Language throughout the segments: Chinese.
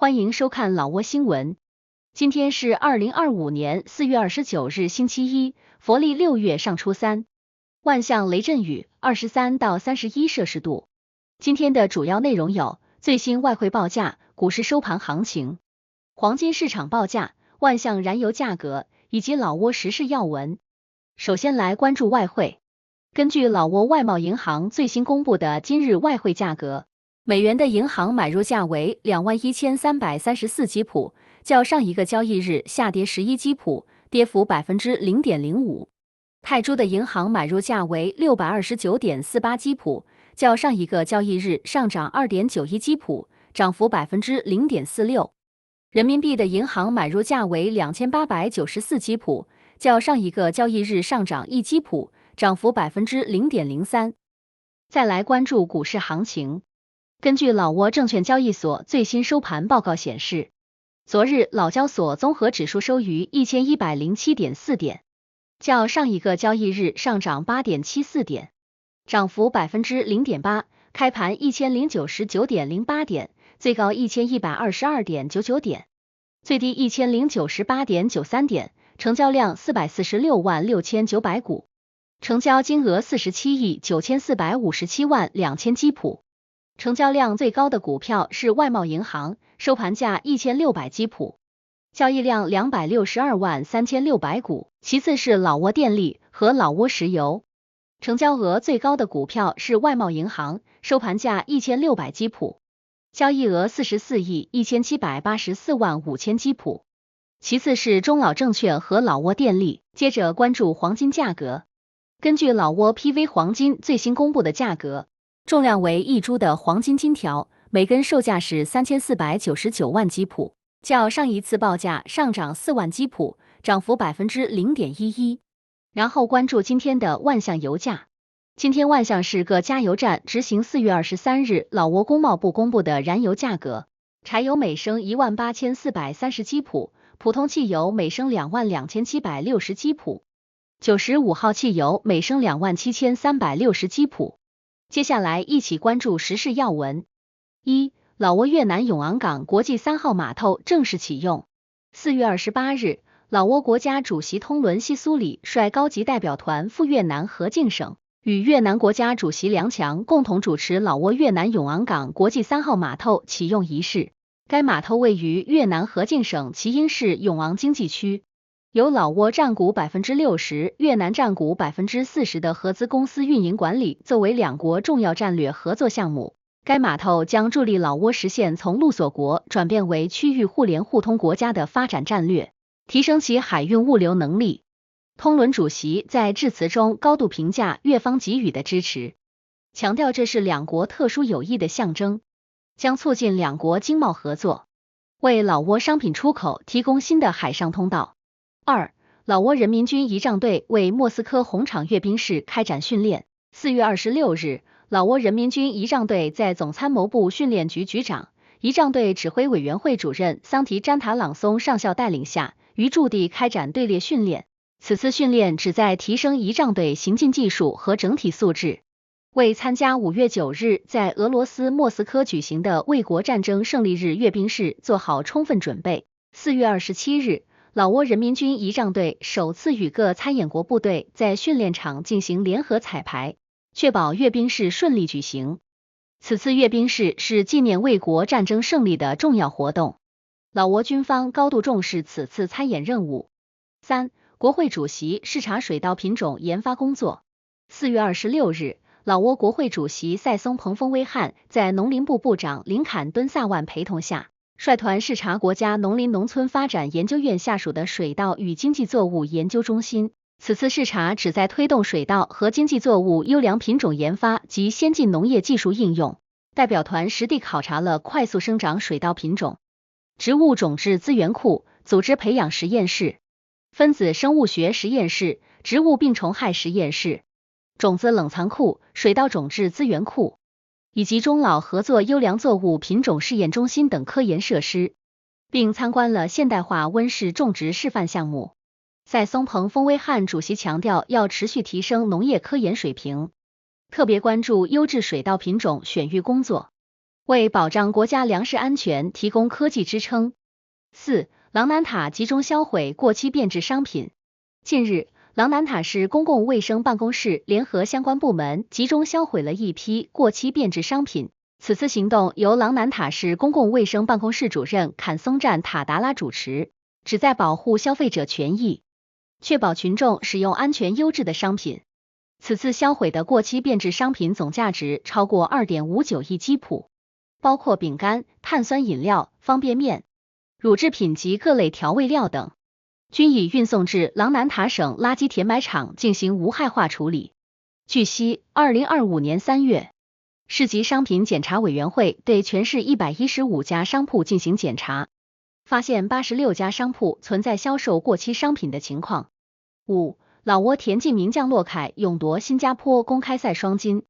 欢迎收看老挝新闻。今天是2025年4月29日星期一，佛历6月上初三，万象雷阵雨，23到31摄氏度。今天的主要内容有：最新外汇报价、股市收盘行情、黄金市场报价、万象燃油价格以及老挝时事要闻。首先来关注外汇。根据老挝外贸银行最新公布的今日外汇价格，美元的银行买入价为21334基普，较上一个交易日下跌11基普，跌幅0.05%。泰铢的银行买入价为629.48基普，较上一个交易日上涨2.91基普，涨幅0.46%。人民币的银行买入价为2894基普，较上一个交易日上涨1基普，涨幅0.03%。再来关注股市行情。根据老挝证券交易所最新收盘报告显示，昨日老交所综合指数收于1107.4点，较上一个交易日上涨8.74点，涨幅0.8%，开盘1099.08点，最高1122.99点，最低1098.93点，成交量446万6900股，成交金额47亿9457万2000基普。成交量最高的股票是外贸银行，收盘价1600基普，交易量262万3600股，其次是老挝电力和老挝石油。成交额最高的股票是外贸银行，收盘价1600基普，交易额44亿1784万5000基普，其次是中老证券和老挝电力。接着关注黄金价格。根据老挝 PV 黄金最新公布的价格，重量为1铢的黄金金条，每根售价是3499万基普，较上一次报价上涨4万基普，涨幅0.11%。然后关注今天的万象油价。今天万象市各加油站执行4月23日老挝工贸部公布的燃油价格，柴油每升18430基普，普通汽油每升22760基普，95号汽油每升27360基普。接下来一起关注时事要闻。1. 老挝越南永昂港国际3号码头正式启用。4月28日，老挝国家主席通伦西苏里率高级代表团赴越南河静省，与越南国家主席梁强共同主持老挝越南永昂港国际3号码头启用仪式。该码头位于越南河静省奇英市永昂经济区，由老挝占股60%、越南占股40%的合资公司运营管理，作为两国重要战略合作项目。该码头将助力老挝实现从陆锁国转变为区域互联互通国家的发展战略，提升其海运物流能力。通伦主席在致辞中高度评价越方给予的支持，强调这是两国特殊友谊的象征，将促进两国经贸合作，为老挝商品出口提供新的海上通道。2. 老挝人民军仪仗队为莫斯科红场阅兵式开展训练。4月26日，老挝人民军仪仗队在总参谋部训练局局长、仪仗队指挥委员会主任桑提詹塔朗松上校带领下，于驻地开展队列训练。此次训练旨在提升仪仗队行进技术和整体素质，为参加5月9日在俄罗斯莫斯科举行的卫国战争胜利日阅兵式做好充分准备。4月27日，老挝人民军仪仗队首次与各参演国部队在训练场进行联合彩排，确保阅兵式顺利举行。此次阅兵式是纪念卫国战争胜利的重要活动，老挝军方高度重视此次参演任务。3. 国会主席视察水稻品种研发工作。4月26日，老挝国会主席赛松彭丰威汉在农林部部长林坎敦萨万陪同下，率团视察国家农林农村发展研究院下属的水稻与经济作物研究中心。此次视察旨在推动水稻和经济作物优良品种研发及先进农业技术应用。代表团实地考察了快速生长水稻品种、植物种质资源库、组织培养实验室、分子生物学实验室、植物病虫害实验室、种子冷藏库、水稻种质资源库，以及中老合作优良作物品种试验中心等科研设施，并参观了现代化温室种植示范项目。赛松彭丰威汉主席强调，要持续提升农业科研水平，特别关注优质水稻品种选育工作，为保障国家粮食安全提供科技支撑。4. 狼南塔集中销毁过期变质商品。近日，狼南塔市公共卫生办公室联合相关部门集中销毁了一批过期变质商品。此次行动由狼南塔市公共卫生办公室主任坎松赞塔达拉主持，旨在保护消费者权益，确保群众使用安全优质的商品。此次销毁的过期变质商品总价值超过 2.59 亿基普，包括饼干、碳酸饮料、方便面、乳制品及各类调味料等，均已运送至狼南塔省垃圾填埋场进行无害化处理。据悉，2025年3月，市级商品检查委员会对全市115家商铺进行检查，发现86家商铺存在销售过期商品的情况。5. 老挝田径名将洛凯勇夺新加坡公开赛双金。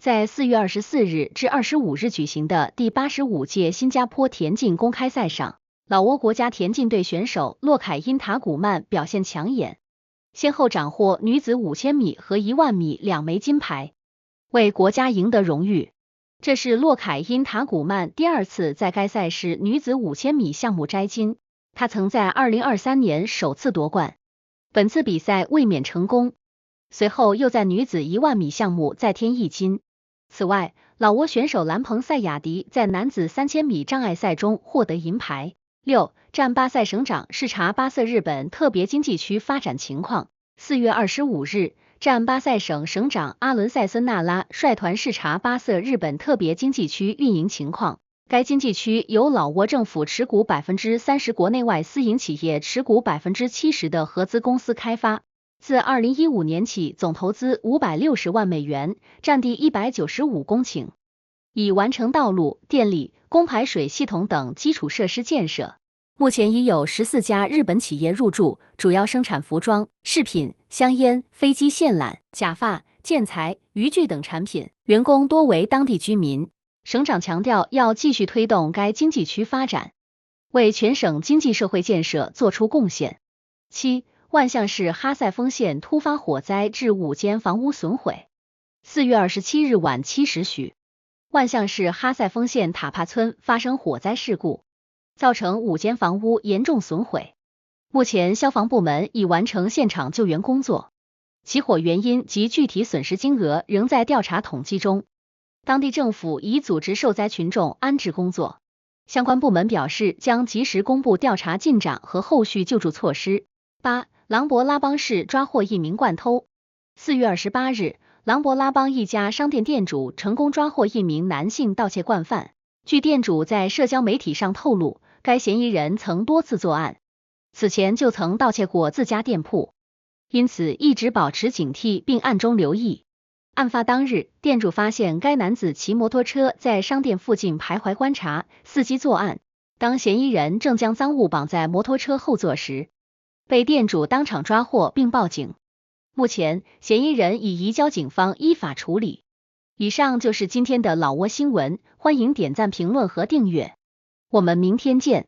在4月24日至25日举行的第85届新加坡田径公开赛上，老挝国家田径队选手洛凯因塔古曼表现抢眼，先后斩获女子5000米和10000米2枚金牌，为国家赢得荣誉。这是洛凯因塔古曼第2次在该赛事女子5000米项目摘金，她曾在2023年首次夺冠，本次比赛卫冕成功，随后又在女子10000米项目再添一金。此外，老挝选手兰蓬塞雅迪在男子3000米障碍赛中获得银牌。6. 战巴塞省长视察巴塞日本特别经济区发展情况。4月25日，战巴塞省省长阿伦塞森纳拉率团视察巴塞日本特别经济区运营情况。该经济区由老挝政府持股 30%、国内外私营企业持股 70% 的合资公司开发。自2015年起总投资560万美元，占地195公顷，已完成道路、电力、供排水系统等基础设施建设。目前已有14家日本企业入驻，主要生产服装、饰品、香烟、飞机线缆、假发、建材、渔具等产品，员工多为当地居民。省长强调要继续推动该经济区发展，为全省经济社会建设作出贡献。7. 万象市哈塞丰县突发火灾致5间房屋损毁。4月27日晚7时许，万象市哈塞丰县塔帕村发生火灾事故，造成5间房屋严重损毁。目前消防部门已完成现场救援工作，起火原因及具体损失金额仍在调查统计中。当地政府已组织受灾群众安置工作，相关部门表示将及时公布调查进展和后续救助措施。8. 琅勃拉邦市抓获一名惯偷。4月28日，琅勃拉邦一家商店店主成功抓获一名男性盗窃惯犯。据店主在社交媒体上透露，该嫌疑人曾多次作案，此前就曾盗窃过自家店铺，因此一直保持警惕并暗中留意。案发当日，店主发现该男子骑摩托车在商店附近徘徊观察，伺机作案。当嫌疑人正将赃物绑在摩托车后座时，被店主当场抓获并报警。目前，嫌疑人已移交警方依法处理。以上就是今天的老挝新闻，欢迎点赞、评论和订阅，我们明天见。